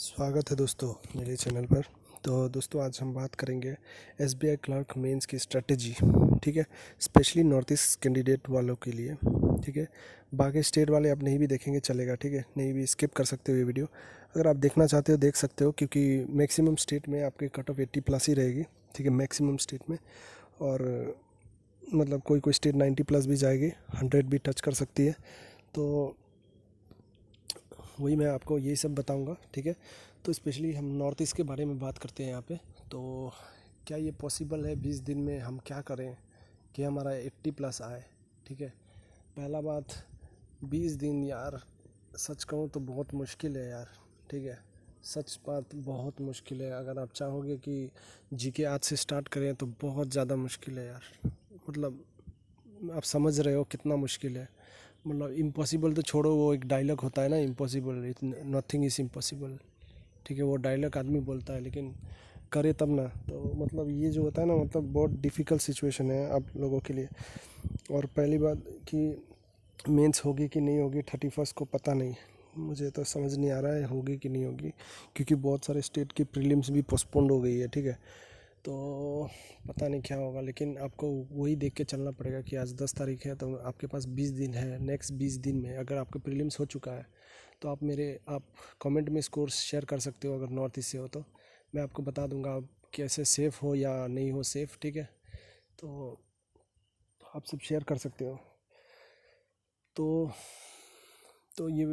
स्वागत है दोस्तों मेरे चैनल पर। तो दोस्तों आज हम बात करेंगे एसबीआई क्लर्क मेंस की स्ट्रेटजी। ठीक है, स्पेशली नॉर्थ ईस्ट कैंडिडेट वालों के लिए। ठीक है, बाकी स्टेट वाले आप नहीं भी देखेंगे चलेगा। ठीक है, नहीं भी स्किप कर सकते हो ये वीडियो। अगर आप देखना चाहते हो देख सकते हो, क्योंकि मैक्सिमम स्टेट में आपकी कट ऑफ 80+ ही रहेगी। ठीक है, मैक्सिमम स्टेट में। और मतलब कोई कोई स्टेट 90+ भी जाएगी, 100 भी टच कर सकती है। तो वही मैं आपको यही सब बताऊंगा। ठीक है, तो स्पेशली हम नॉर्थ ईस्ट के बारे में बात करते हैं यहाँ पे। तो क्या ये पॉसिबल है 20 दिन में हम क्या करें कि हमारा 80+ आए। ठीक है, पहला बात 20 दिन यार, सच कहूँ तो बहुत मुश्किल है यार। ठीक है, सच बात बहुत मुश्किल है। अगर आप चाहोगे कि जीके आज से स्टार्ट करें तो बहुत ज़्यादा मुश्किल है यार। मतलब आप समझ रहे हो कितना मुश्किल है। मतलब इम्पॉसिबल तो छोड़ो, वो एक डायलॉग होता है ना, इम्पॉसिबल नथिंग इज़ इम्पॉसिबल। ठीक है, वो डायलॉग आदमी बोलता है, लेकिन करे तब ना। तो मतलब ये जो होता है ना, मतलब बहुत डिफ़िकल्ट सिचुएशन है आप लोगों के लिए। और पहली बात कि मेंस होगी कि नहीं होगी 31 को पता नहीं। मुझे तो समझ नहीं आ रहा है होगी कि नहीं होगी, क्योंकि बहुत सारे स्टेट की प्रीलिम्स भी पोस्टपोन्ड हो गई है। ठीक है, तो पता नहीं क्या होगा, लेकिन आपको वही देख के चलना पड़ेगा कि आज 10 तारीख है, तो आपके पास 20 दिन है। नेक्स्ट 20 दिन में अगर आपका प्रीलिम्स हो चुका है तो आप कमेंट में स्कोर शेयर कर सकते हो। अगर नॉर्थ ईस्ट से हो तो मैं आपको बता दूंगा आप कैसे सेफ़ हो या नहीं हो सेफ़। ठीक है, तो आप सब शेयर कर सकते हो। तो ये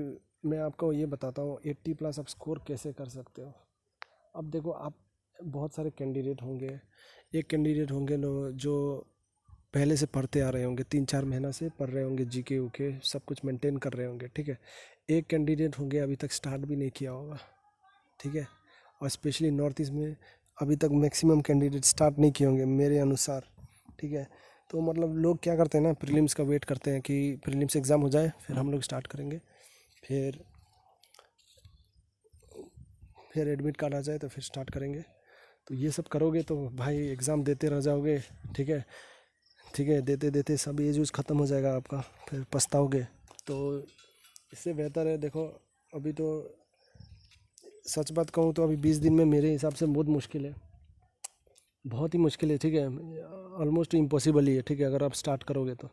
मैं आपको ये बताता हूँ 80+ आप स्कोर कैसे कर सकते हो। अब देखो, आप बहुत सारे कैंडिडेट होंगे। एक कैंडिडेट होंगे जो पहले से पढ़ते आ रहे होंगे, 3-4 महीना से पढ़ रहे होंगे, जीके उके सब कुछ मेंटेन कर रहे होंगे। ठीक है, एक कैंडिडेट होंगे अभी तक स्टार्ट भी नहीं किया होगा। ठीक है, और स्पेशली नॉर्थ ईस्ट में अभी तक मैक्सिमम कैंडिडेट स्टार्ट नहीं किए होंगे मेरे अनुसार। ठीक है, तो मतलब लोग क्या करते हैं ना, प्रीलिम्स का वेट करते हैं कि प्रीलिम्स एग्ज़ाम हो जाए फिर हम लोग स्टार्ट करेंगे। फिर एडमिट कार्ड आ जाए तो फिर स्टार्ट करेंगे। तो ये सब करोगे तो भाई एग्ज़ाम देते रह जाओगे। ठीक है, देते देते सब एज यूज ख़त्म हो जाएगा आपका, फिर पछताओगे। तो इससे बेहतर है, देखो अभी तो सच बात कहूँ तो अभी 20 दिन में मेरे हिसाब से बहुत मुश्किल है, बहुत ही मुश्किल है। ठीक है, ऑलमोस्ट इम्पॉसिबल ही है। ठीक है, अगर आप स्टार्ट करोगे तो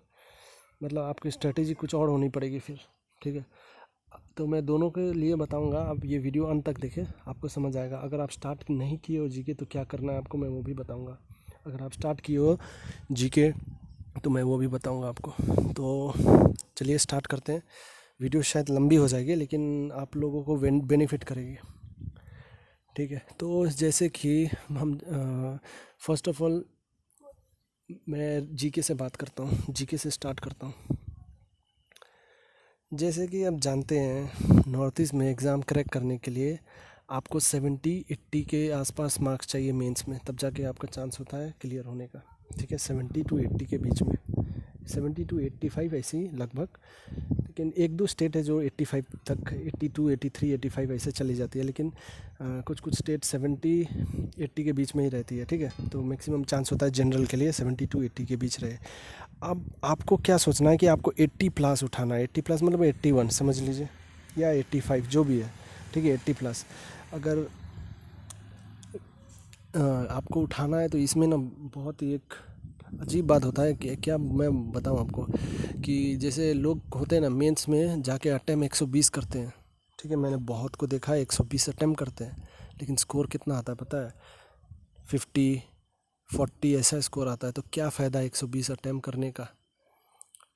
मतलब आपकी स्ट्रेटेजी कुछ और होनी पड़ेगी फिर। ठीक है, तो मैं दोनों के लिए बताऊंगा, आप ये वीडियो अंत तक देखें, आपको समझ आएगा। अगर आप स्टार्ट नहीं किए हो जीके तो क्या करना है आपको, मैं वो भी बताऊंगा। अगर आप स्टार्ट किए हो जीके तो मैं वो भी बताऊंगा आपको। तो चलिए स्टार्ट करते हैं। वीडियो शायद लंबी हो जाएगी, लेकिन आप लोगों को बेनिफिट करेगी। ठीक है, तो जैसे कि हम फर्स्ट ऑफ ऑल मैं जीके से बात करता हूँ, जीके से स्टार्ट करता हूँ। जैसे कि आप जानते हैं, नॉर्थ ईस्ट में एग्ज़ाम क्रैक करने के लिए आपको 70-80 के आसपास मार्क्स चाहिए मेंस में, तब जाके आपका चांस होता है क्लियर होने का। ठीक है, 70 to 80 के बीच में, 70 to 85 ऐसे ही लगभग। लेकिन एक दो स्टेट है जो 85 तक, 82, 83, 85 ऐसे चली जाती है, लेकिन कुछ कुछ स्टेट 70-80 के बीच में ही रहती है। ठीक है, तो मैक्सिमम चांस होता है जनरल के लिए 70 to 80 के बीच रहे। अब आपको क्या सोचना है कि आपको 80+ उठाना है। 80+ मतलब 81 समझ लीजिए, या 85 जो भी है। ठीक है, 80+। अगर आपको उठाना है तो इसमें ना बहुत ही एक अजीब बात होता है कि क्या मैं बताऊं आपको, कि जैसे लोग होते हैं ना मेंस में जाके अटेम्प्ट 120 करते हैं। ठीक है, मैंने बहुत को देखा है 120 अटेम्प्ट करते हैं, लेकिन स्कोर कितना आता है पता है? 50-40 ऐसा स्कोर आता है। तो क्या फ़ायदा 120 अटेम्प्ट करने का?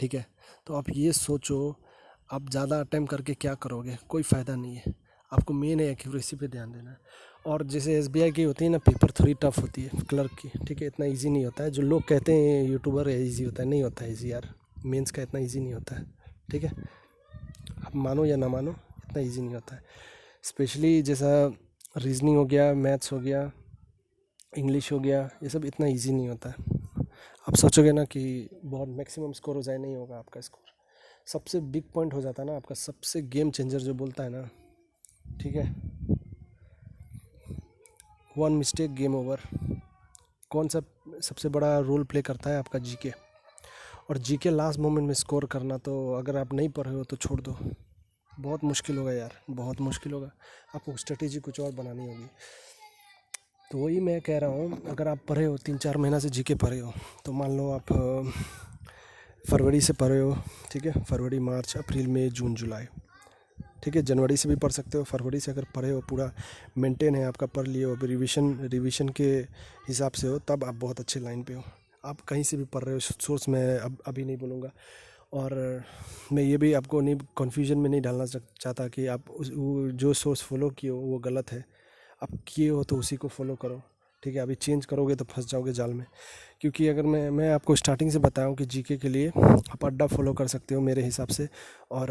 ठीक है, तो आप ये सोचो, आप ज़्यादा अटेम्प्ट करके क्या करोगे? कोई फ़ायदा नहीं है। आपको मेन है एक्यूरेसी पे ध्यान देना है। और जैसे एसबीआई की होती है ना, पेपर थोड़ी टफ होती है क्लर्क की। ठीक है, इतना इजी नहीं होता है। जो लोग कहते हैं यूट्यूबर इजी होता है, नहीं होता है इजी यार। मेंस का इतना इजी नहीं होता है। ठीक है, आप मानो या ना मानो, इतना इजी नहीं होता है। स्पेशली जैसा रीजनिंग हो गया, मैथ्स हो गया, इंग्लिश हो गया, ये सब इतना इजी नहीं होता है। आप सोचोगे ना कि बहुत मैक्सिमम स्कोर हो जाए, नहीं होगा आपका स्कोर। सबसे बिग पॉइंट हो जाता है ना आपका, सबसे गेम चेंजर जो बोलता है ना, ठीक है, वन मिस्टेक गेम ओवर। कौन सा सबसे बड़ा रोल प्ले करता है? आपका जीके। और जीके लास्ट मोमेंट में स्कोर करना, तो अगर आप नहीं पढ़ रहे हो तो छोड़ दो। बहुत मुश्किल होगा यार, बहुत मुश्किल होगा। आपको स्ट्रेटेजी कुछ और बनानी होगी। तो वही मैं कह रहा हूँ, अगर आप पढ़े हो 3-4 महीना से जीके पढ़े हो, तो मान लो आप फरवरी से पढ़े हो, ठीक है, फरवरी मार्च अप्रैल मई जून जुलाई, ठीक है, जनवरी से भी पढ़ सकते हो। फरवरी से अगर पढ़े हो, पूरा मेंटेन है आपका, पढ़ लिए हो, रिवीजन के हिसाब से हो, तब आप बहुत अच्छे लाइन पे हो। आप कहीं से भी पढ़ रहे हो, सोर्स मैं अभी नहीं बोलूँगा। और मैं ये भी आपको नहीं कन्फ्यूजन में नहीं डालना चाहता कि आप जो सोर्स फॉलो किए हो वो गलत है। आप किए हो तो उसी को फॉलो करो, ठीक है। अभी चेंज करोगे तो फंस जाओगे जाल में। क्योंकि अगर मैं आपको स्टार्टिंग से बताऊं कि जीके के लिए आप अड्डा फॉलो कर सकते हो मेरे हिसाब से, और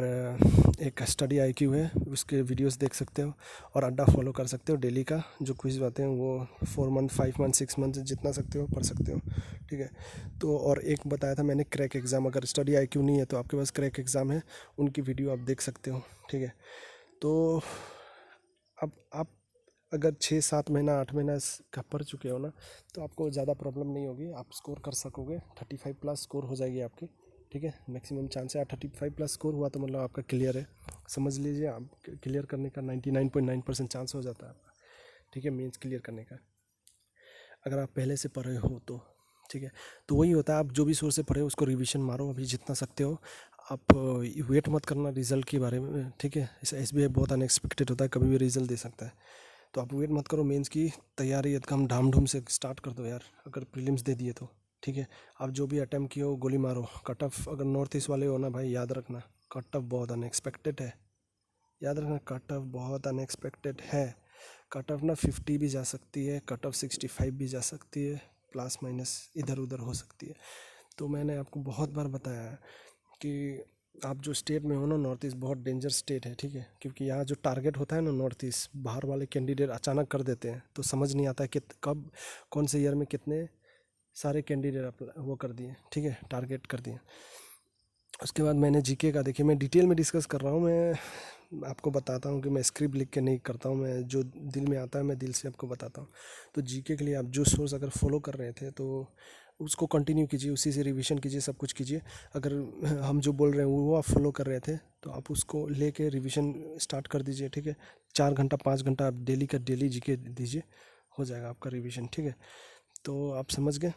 एक स्टडी आईक्यू है, उसके वीडियोस देख सकते हो, और अड्डा फॉलो कर सकते हो। डेली का जो क्विज आते हैं वो 4 मंथ 5 मंथ 6 मंथ जितना सकते हो पढ़ सकते हो, ठीक है। तो और एक बताया था मैंने क्रैक एग्ज़ाम, अगर स्टडी आईक्यू नहीं है तो आपके पास क्रैक एग्ज़ाम है, उनकी वीडियो आप देख सकते हो, ठीक है। तो अब आप अगर 6-7 महीना 8 महीना का पढ़ चुके हो ना, तो आपको ज़्यादा प्रॉब्लम नहीं होगी, आप स्कोर कर सकोगे। 35+ स्कोर हो जाएगी आपकी, ठीक है। मैक्सिमम चांस है 35+ स्कोर हुआ तो मतलब आपका क्लियर है, समझ लीजिए। आप क्लियर करने का 99.9% चांस हो जाता है आपका, ठीक है, मेंस क्लियर करने का, अगर आप पहले से पढ़े हो तो, ठीक है। तो वही होता है, आप जो भी सोर्स से पढ़े हो उसको रिवीजन मारो अभी जितना सकते हो। आप वेट मत करना रिजल्ट के बारे में, ठीक है। SBI बहुत अनएक्सपेक्टेड होता है, कभी भी रिजल्ट दे सकता है। तो आप वेट मत करो, मेंस की तैयारी एकदम ढाम ढूम से स्टार्ट कर दो यार, अगर प्रीलिम्स दे दिए तो, ठीक है। आप जो भी अटेम्प्ट किए हो गोली मारो। कट ऑफ अगर नॉर्थ ईस्ट वाले हो ना भाई, याद रखना कट ऑफ बहुत अनएक्सपेक्टेड है, याद रखना कट ऑफ बहुत अनएक्सपेक्टेड है। कट ऑफ ना 50 भी जा सकती है, कट ऑफ 65 भी जा सकती है, प्लस माइनस इधर उधर हो सकती है। तो मैंने आपको बहुत बार बताया है कि आप जो स्टेट में हो ना, नॉर्थ ईस्ट बहुत डेंजर स्टेट है, ठीक है। क्योंकि यहाँ जो टारगेट होता है ना नॉर्थ ईस्ट, बाहर वाले कैंडिडेट अचानक कर देते हैं, तो समझ नहीं आता कि कब कौन से ईयर में कितने सारे कैंडिडेट वो कर दिए, ठीक है, टारगेट कर दिए। उसके बाद मैंने जीके का, देखिए मैं डिटेल में डिस्कस कर रहा हूँ, मैं आपको बताता हूँ कि मैं स्क्रिप्ट लिख के नहीं करता हूँ, मैं जो दिल में आता है मैं दिल से आपको बताता हूँ। तो जीके के लिए आप जो सोर्स अगर फॉलो कर रहे थे तो उसको कंटिन्यू कीजिए, उसी से रिवीजन कीजिए, सब कुछ कीजिए। अगर हम जो बोल रहे हैं वो आप फॉलो कर रहे थे तो आप उसको लेके रिवीजन स्टार्ट कर दीजिए, ठीक है। 4 घंटा 5 घंटा आप डेली का डेली जीके दीजिए, हो जाएगा आपका रिवीजन, ठीक है। तो आप समझ गए।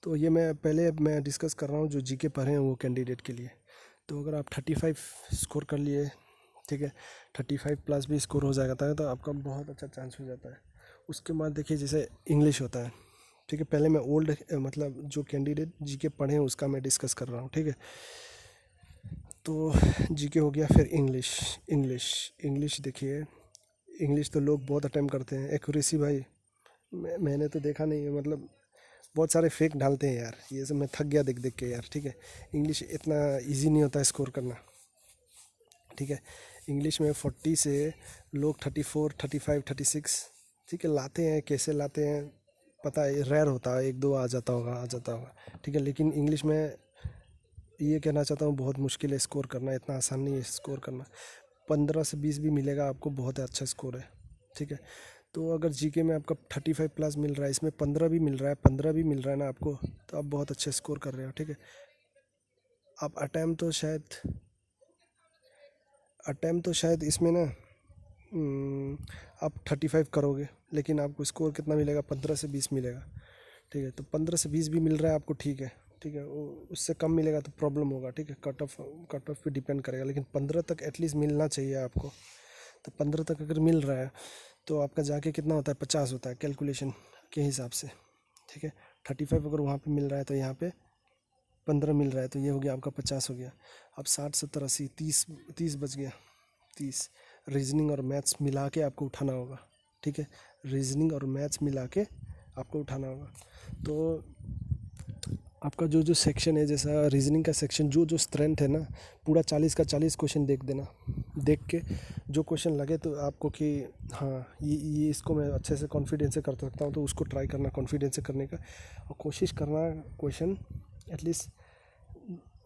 तो ये मैं डिस्कस कर रहा हूँ जो जीके पढ़े हैं वो कैंडिडेट के लिए। तो अगर आप 35 स्कोर कर लिए, ठीक है, 35+ भी स्कोर हो जाएगा तो आपका बहुत अच्छा चांस हो जाता है। उसके बाद देखिए जैसे इंग्लिश होता है, ठीक है। पहले मैं ओल्ड मतलब जो कैंडिडेट जीके पढ़े हैं उसका मैं डिस्कस कर रहा हूँ, ठीक है। तो जीके हो गया, फिर इंग्लिश। इंग्लिश देखिए, इंग्लिश तो लोग बहुत अटेम्प्ट करते हैं। एक्यूरेसी भाई मैंने तो देखा नहीं है, मतलब बहुत सारे फेक डालते हैं यार, ये सब मैं थक गया देख देख के यार, ठीक है। इंग्लिश इतना इजी नहीं होता है स्कोर करना, ठीक है। इंग्लिश में 40 से लोग 34 35 36, ठीक है, लाते हैं। कैसे लाते हैं पता है, रेयर होता है, 1-2 आ जाता होगा, ठीक है। लेकिन इंग्लिश में ये कहना चाहता हूँ बहुत मुश्किल है स्कोर करना, इतना आसान नहीं है स्कोर करना। 15 से 20 भी मिलेगा आपको, बहुत अच्छा स्कोर है, ठीक है। तो अगर जीके में आपका 35+ मिल रहा है, इसमें 15 भी मिल रहा है, 15 भी मिल रहा है ना आपको, तो आप बहुत अच्छे स्कोर कर रहे हो, ठीक है। आप अटैम्प्ट तो शायद इसमें ना आप 35 करोगे, लेकिन आपको स्कोर कितना मिलेगा, 15 से 20 मिलेगा, ठीक है। तो 15 से 20 भी मिल रहा है आपको, ठीक है, ठीक है। उससे कम मिलेगा तो प्रॉब्लम होगा, ठीक है। कट ऑफ पे डिपेंड करेगा, लेकिन 15 तक एटलीस्ट मिलना चाहिए आपको। तो 15 तक अगर मिल रहा है तो आपका जाके कितना होता है, 50 होता है कैलकुलेशन के हिसाब से, ठीक है। 35 अगर वहाँ पे मिल रहा है तो यहाँ पे 15 मिल रहा है, तो ये हो गया आपका 50 हो गया। अब 60 70 80 30 30 बच गया, 30। रीजनिंग और मैथ्स मिला के आपको उठाना होगा, ठीक है। रीजनिंग और मैथ्स मिला के आपको उठाना होगा। तो आपका जो जो सेक्शन है, जैसा रीजनिंग का सेक्शन, जो जो स्ट्रेंथ है ना, पूरा 40 का 40 क्वेश्चन देख देना। देख के जो क्वेश्चन लगे तो आपको कि हाँ ये इसको मैं अच्छे से कॉन्फिडेंस से कर सकता हूँ, तो उसको ट्राई करना कॉन्फिडेंस से करने का, और कोशिश करना क्वेश्चन एटलीस्ट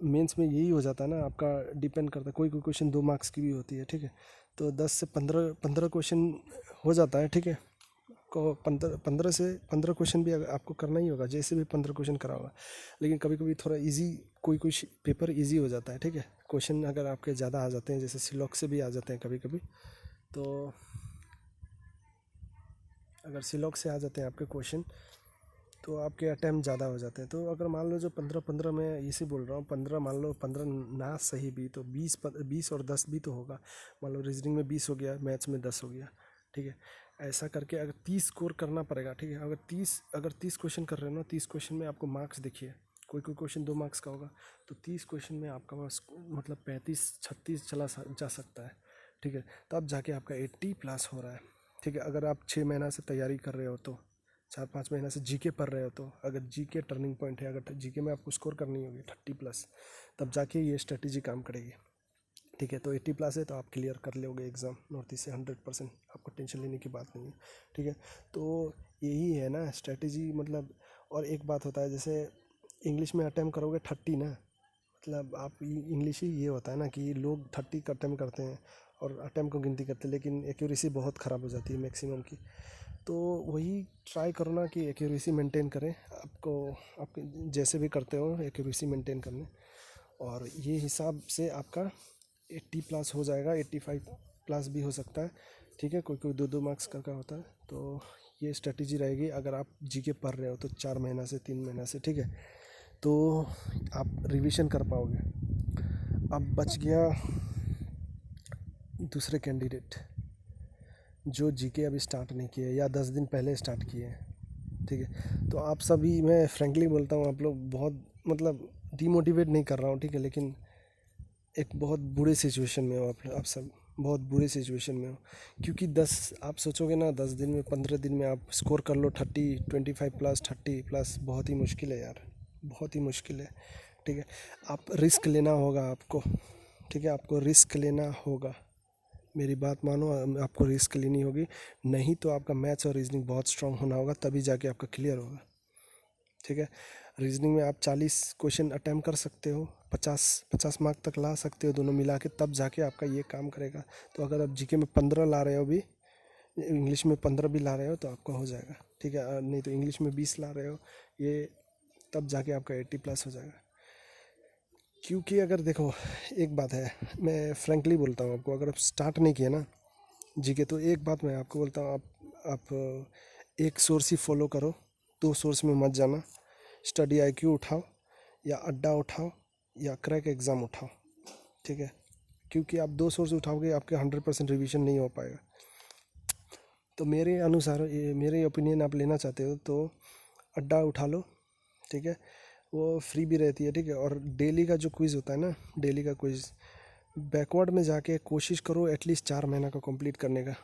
मेंस में यही हो जाता है ना आपका, डिपेंड करता है। कोई कोई क्वेश्चन 2 मार्क्स की भी होती है, ठीक है। तो 10 से 15 क्वेश्चन हो जाता है, ठीक है। को 15 से 15 क्वेश्चन भी आपको करना ही होगा, जैसे भी 15 क्वेश्चन करा होगा। लेकिन कभी कभी थोड़ा इजी, कोई पेपर इजी हो जाता है, ठीक है। क्वेश्चन अगर आपके ज़्यादा आ जाते हैं, जैसे सिलॉक से भी आ जाते हैं कभी कभी, तो अगर सिलॉक से आ जाते हैं आपके क्वेश्चन तो आपके अटैम्प्ट ज़्यादा हो जाते हैं। तो अगर मान लो जो 15 मैं इसी बोल रहा हूँ, 15 मान लो, 15 ना सही भी तो 20 और 10 भी तो होगा। मान लो रीजनिंग में 20 हो गया, मैथ्स में 10 हो गया, ठीक है। ऐसा करके अगर 30 स्कोर करना पड़ेगा, ठीक है। अगर 30 क्वेश्चन कर रहे हो ना, 30 क्वेश्चन में आपको मार्क्स देखिए, कोई कोई क्वेश्चन 2 मार्क्स का होगा, तो 30 क्वेश्चन में आपका बस मतलब 35-36 जा सकता है, ठीक है। तब जाके आपका 80+ हो रहा है, ठीक है। अगर आप 6 महीना से तैयारी कर रहे हो, तो 4-5 महीना से जीके पढ़ रहे हो, तो अगर जीके टर्निंग पॉइंट है, अगर जीके में आपको स्कोर करनी होगी 30+, तब जाके ये स्ट्रेटेजी काम करेगी, ठीक है। तो 80+ है तो आप क्लियर कर लोगे एग्ज़ाम नॉर्थ ईस्ट से 100%, आपको टेंशन लेने की बात नहीं है, ठीक है। तो यही है ना स्ट्रेटेजी, मतलब। और एक बात होता है, जैसे इंग्लिश में अटैम्प्ट करोगे 30 ना, मतलब आप इंग्लिश ही ये होता है ना कि लोग 30 का अटैम्प्ट करते हैं और अटैम्प्ट को गिनती करते हैं, लेकिन एक्यूरेसी बहुत ख़राब हो जाती है मैक्सिमम की। तो वही ट्राई करो ना कि एक्यूरेसी मेंटेन करें, आपको आप जैसे भी करते हो एक्यूरेसी मेंटेन करने, और ये हिसाब से आपका 80+ हो जाएगा, 85+ भी हो सकता है, ठीक है। कोई कोई 2-2 मार्क्स का होता है। तो ये स्ट्रेटजी रहेगी अगर आप जीके पढ़ रहे हो तो 4 महीना से 3 महीना से, ठीक है। तो आप रिवीजन कर पाओगे। अब बच गया दूसरे कैंडिडेट जो जीके अभी स्टार्ट नहीं किए या 10 दिन पहले स्टार्ट किए हैं, ठीक है। तो आप सभी, मैं फ्रेंकली बोलता हूँ, आप लोग बहुत, मतलब डिमोटिवेट नहीं कर रहा हूँ, ठीक है, लेकिन एक बहुत बुरे सिचुएशन में हो आप सब बहुत बुरे सिचुएशन में हो। क्योंकि 10 आप सोचोगे ना, 10 दिन में 15 दिन में आप स्कोर कर लो 30, 25+, 30+, बहुत ही मुश्किल है यार, बहुत ही मुश्किल है, ठीक है। आप रिस्क लेना होगा आपको, ठीक है, आपको रिस्क लेना होगा, मेरी बात मानो, आपको रिस्क लेनी होगी। नहीं तो आपका मैथ्स और रीजनिंग बहुत स्ट्रांग होना होगा, तभी जाके आपका क्लियर होगा, ठीक है। रीजनिंग में आप 40 क्वेश्चन अटैम्प्ट कर सकते हो, 50 मार्क तक ला सकते हो दोनों मिला के, तब जाके आपका ये काम करेगा। तो अगर आप जीके में 15 ला रहे हो भी, इंग्लिश में 15 भी ला रहे हो, तो आपका हो जाएगा, ठीक है। नहीं तो इंग्लिश में 20 ला रहे हो, ये तब जाके आपका 80+ हो जाएगा। क्योंकि अगर देखो, एक बात है, मैं फ्रेंकली बोलता हूँ आपको, अगर आप स्टार्ट नहीं किए ना जीके, तो एक बात मैं आपको बोलता हूँ, आप एक सोर्स ही फॉलो करो, 2 सोर्स में मत जाना। स्टडी आईक्यू उठाओ, या अड्डा उठाओ, या क्रैक एग्ज़ाम उठाओ, ठीक है। क्योंकि आप 2 सोर्स उठाओगे, आपके 100% रिवीजन नहीं हो पाएगा। तो मेरे अनुसार, ये मेरे ओपिनियन आप लेना चाहते हो तो अड्डा उठा लो, ठीक है। वो फ्री भी रहती है, ठीक है। और डेली का जो क्विज़ होता है ना, डेली का क्विज़ बैकवर्ड में जाके कोशिश करो एटलीस्ट 4 महीना का कंप्लीट करने का,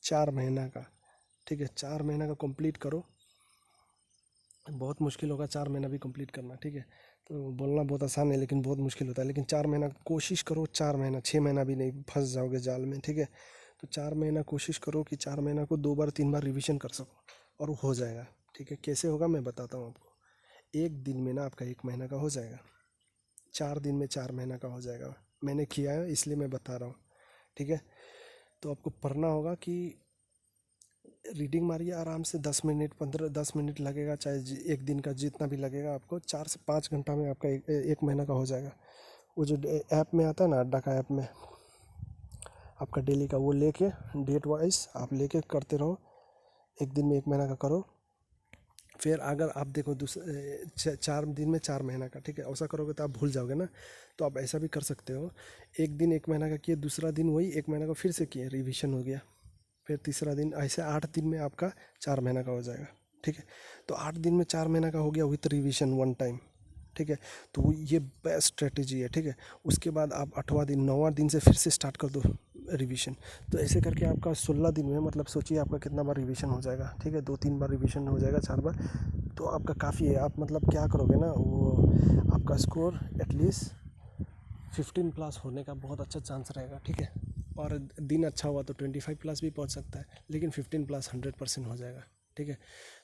4 महीना का, ठीक है। 4 महीना का कंप्लीट करो, बहुत मुश्किल होगा 4 महीना भी कंप्लीट करना, ठीक है। तो बोलना बहुत आसान है लेकिन बहुत मुश्किल होता है, लेकिन 4 महीना कोशिश करो, 4 महीना, 6 महीना भी नहीं, फंस जाओगे जाल में, ठीक है। तो 4 महीना कोशिश करो कि 4 महीना को 2 बार 3 बार रिवीजन कर सको, और हो जाएगा, ठीक है। कैसे होगा मैं बताता हूँ आपको। एक दिन में ना आपका 1 महीना का हो जाएगा, 4 दिन में 4 महीना का हो जाएगा। मैंने किया है इसलिए मैं बता रहा हूँ, ठीक है। तो आपको पढ़ना होगा कि रीडिंग मारिए आराम से, 10 मिनट लगेगा, चाहे एक दिन का जितना भी लगेगा, आपको 4 से 5 घंटा में आपका एक महीना का हो जाएगा। वो जो ऐप में आता है ना, अड्डा का ऐप में आपका डेली का, वो लेके डेट वाइज आप लेके करते रहो, एक दिन में 1 महीना का करो। फिर अगर आप देखो 4 दिन में 4 महीना का, ठीक है, ऐसा करोगे तो आप भूल जाओगे ना। तो आप ऐसा भी कर सकते हो, एक दिन 1 महीना का किए, दूसरा दिन वही 1 महीना का फिर से किए, रिवीजन हो गया। फिर तीसरा दिन, ऐसे 8 दिन में आपका 4 महीना का हो जाएगा, ठीक है। तो 8 दिन में 4 महीना का हो गया विथ रिवीजन 1 टाइम, ठीक है। तो ये बेस्ट स्ट्रेटेजी है, ठीक है। उसके बाद आप 8वां दिन 9वां दिन से फिर से स्टार्ट कर दो रिवीजन। तो ऐसे करके आपका 16 दिन में, मतलब सोचिए आपका कितना बार रिवीजन हो जाएगा, ठीक है। 2-3 बार रिवीजन हो जाएगा, 4 बार, तो आपका काफ़ी है। आप मतलब क्या करोगे ना, वो आपका स्कोर एटलीस्ट 15+ होने का बहुत अच्छा चांस रहेगा, ठीक है। और दिन अच्छा हुआ तो 25+ भी पहुंच सकता है, लेकिन 15+ 100% हो जाएगा, ठीक है।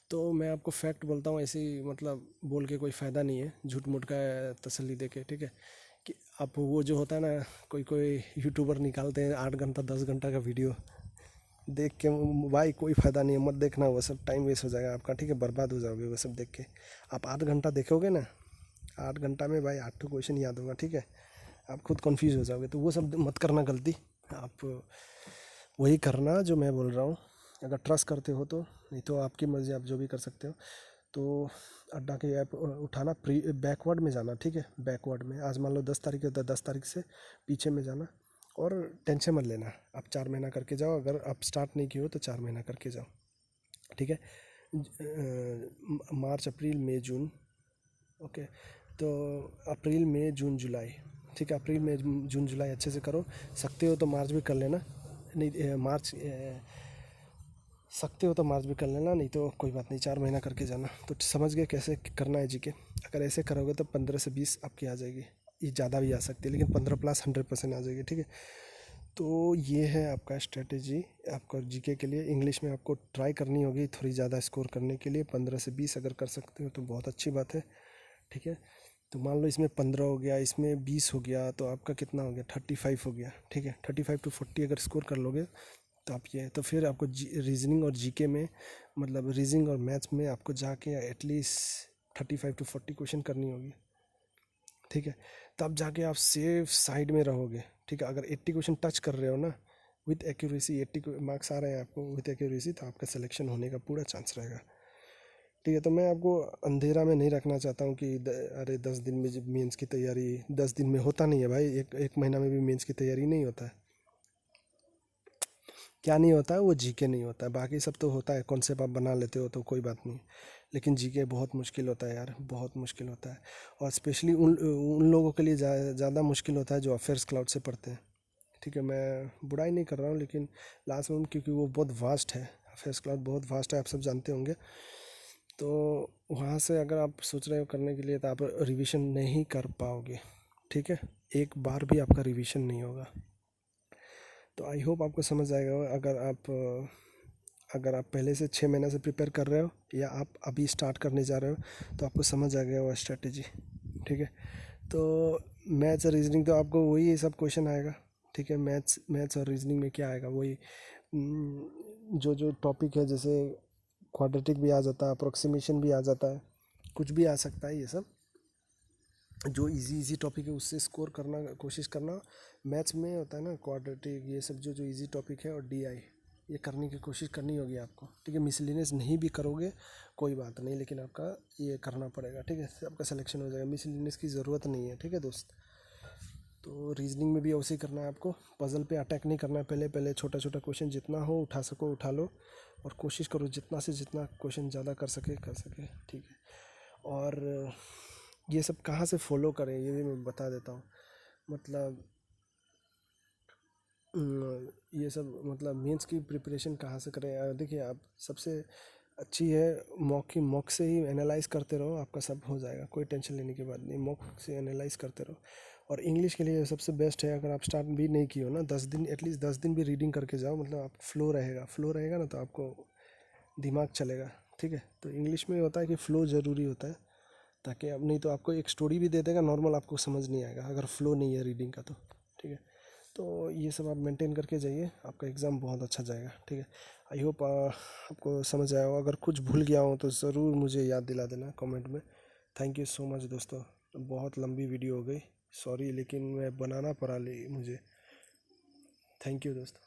तो मैं आपको फैक्ट बोलता हूँ, ऐसे ही मतलब बोल के कोई फ़ायदा नहीं है, झूठ मूठ का तसल्ली दे के, ठीक है। कि आप वो जो होता है ना, कोई कोई यूट्यूबर निकालते हैं 8 घंटा 10 घंटा का वीडियो, देख के भाई कोई फ़ायदा नहीं है, मत देखना, वो सब टाइम वेस्ट हो जाएगा आपका, ठीक है। बर्बाद हो जाओगे वो सब देख के। आप 8 घंटा देखोगे ना, 8 घंटा में भाई 8 क्वेश्चन याद होगा, ठीक है। आप खुद कंफ्यूज हो जाओगे। तो वो सब मत करना गलती, आप वही करना जो मैं बोल रहा हूँ, अगर ट्रस्ट करते हो तो। नहीं तो आपकी मर्ज़ी, आप जो भी कर सकते हो। तो अड्डा की ऐप उठाना, प्री बैकवर्ड में जाना, ठीक है, बैकवर्ड में। आज मान लो 10 तारीख है तो 10 तारीख से पीछे में जाना, और टेंशन मत लेना, आप 4 महीना करके जाओ। अगर आप स्टार्ट नहीं किए हो तो 4 महीना करके जाओ, ठीक है। मार्च अप्रैल मई जून, ओके। तो अप्रैल मई जून जुलाई, ठीक है, अप्रैल मई जून जुलाई अच्छे से करो। सकते हो तो मार्च भी कर लेना, नहीं मार्च सकते हो तो मार्च भी कर लेना, नहीं तो कोई बात नहीं, 4 महीना करके जाना। तो समझ गए कैसे करना है जीके। अगर ऐसे करोगे तो 15 से 20 आपकी आ जाएगी, ये ज़्यादा भी आ सकती है, लेकिन 15 प्लस 100% आ जाएगी, ठीक है। तो ये है आपका स्ट्रेटेजी आपका जीके के लिए। इंग्लिश में आपको ट्राई करनी होगी थोड़ी ज़्यादा स्कोर करने के लिए, 15 से 20 अगर कर सकते हो तो बहुत अच्छी बात है, ठीक है। तो मान लो इसमें 15 हो गया, इसमें 20 हो गया, तो आपका कितना हो गया, 35 हो गया, ठीक है। 35 to 40 अगर स्कोर कर लोगे तो आप ये, तो फिर आपको रीजनिंग और जीके में, मतलब रीजनिंग और मैथ्स में आपको जाके एटलीस्ट 35 to 40 क्वेश्चन करनी होगी, ठीक है। तब जाके आप सेफ साइड में रहोगे, ठीक है। अगर 80 क्वेश्चन टच कर रहे हो ना विथ एक्यूरेसी, 80 मार्क्स आ रहे हैं आपको विथ एक्यूरेसी, तो आपका सिलेक्शन होने का पूरा चांस रहेगा, ठीक है। तो मैं आपको अंधेरा में नहीं रखना चाहता हूँ कि अरे 10 दिन में जब मेंस की तैयारी, 10 दिन में होता नहीं है भाई, एक महीना में भी मेंस की तैयारी नहीं होता है। क्या नहीं होता है, वो जीके नहीं होता है, बाकी सब तो होता है, कॉन्सेप्ट आप बना लेते हो तो कोई बात नहीं। लेकिन जीके बहुत मुश्किल होता है यार, बहुत मुश्किल होता है। और स्पेशली उन लोगों के लिए ज़्यादा मुश्किल होता है जो अफेयर्स क्लाउड से पढ़ते हैं, ठीक है। मैं बुराई नहीं कर रहा हूँ, लेकिन लास्ट में क्योंकि वो बहुत वास्ट है, अफेयर्स क्लाउड बहुत वास्ट है, आप सब जानते होंगे। तो वहाँ से अगर आप सोच रहे हो करने के लिए तो आप रिवीजन नहीं कर पाओगे, ठीक है। एक बार भी आपका रिवीजन नहीं होगा। तो आई होप आपको समझ आएगा। अगर आप पहले से 6 महीना से प्रिपेयर कर रहे हो या आप अभी स्टार्ट करने जा रहे हो तो आपको समझ आ गया वो स्ट्रेटेजी, ठीक है। तो मैथ्स और रीजनिंग तो आपको वही सब क्वेश्चन आएगा, ठीक है। मैथ्स और रीजनिंग में क्या आएगा, वही जो जो टॉपिक है, जैसे क्वाड्रेटिक भी आ जाता है, अप्रोक्सीमेशन भी आ जाता है, कुछ भी आ सकता है। ये सब जो इजी इजी टॉपिक है उससे स्कोर करना कोशिश करना। मैथ्स में होता है ना क्वाड्रेटिक, ये सब जो जो इजी टॉपिक है, और डीआई, ये करने की कोशिश करनी होगी आपको, ठीक है। मिसलिनियस नहीं भी करोगे कोई बात नहीं, लेकिन आपका ये करना पड़ेगा, ठीक है। आपका सिलेक्शन हो जाएगा, मिसलिनियस की ज़रूरत नहीं है, ठीक है दोस्त। तो रीजनिंग में भी वैसे ही करना है आपको, पजल पे अटैक नहीं करना है। पहले पहले छोटा छोटा क्वेश्चन जितना हो उठा सको उठा लो, और कोशिश करो जितना से जितना क्वेश्चन ज़्यादा कर सके, ठीक है। और ये सब कहाँ से फॉलो करें ये भी मैं बता देता हूँ। मतलब ये सब मतलब मेंस की प्रिपरेशन कहाँ से करें, देखिए आप सबसे अच्छी है मॉक से ही एनालाइज करते रहो, आपका सब हो जाएगा, कोई टेंशन लेने की बात नहीं। मॉक से एनालाइज करते रहो। और इंग्लिश के लिए सबसे बेस्ट है, अगर आप स्टार्ट भी नहीं किए हो ना, 10 दिन एटलीस्ट 10 दिन भी रीडिंग करके जाओ, मतलब आप फ्लो रहेगा ना, तो आपको दिमाग चलेगा, ठीक है। तो इंग्लिश में होता है कि फ़्लो ज़रूरी होता है, ताकि अब नहीं तो आपको एक स्टोरी भी दे देगा नॉर्मल, आपको समझ नहीं आएगा अगर फ्लो नहीं है रीडिंग का, तो ठीक है। तो ये सब आप मेंटेन करके जाइए, आपका एग्ज़ाम बहुत अच्छा जाएगा, ठीक है। आई होप आपको समझ आया हो। अगर कुछ भूल गया हो तो ज़रूर मुझे याद दिला देना कमेंट में। थैंक यू सो मच दोस्तों, बहुत लंबी वीडियो हो गई, सॉरी, लेकिन मैं बनाना पड़ा मुझे। थैंक यू दोस्तों।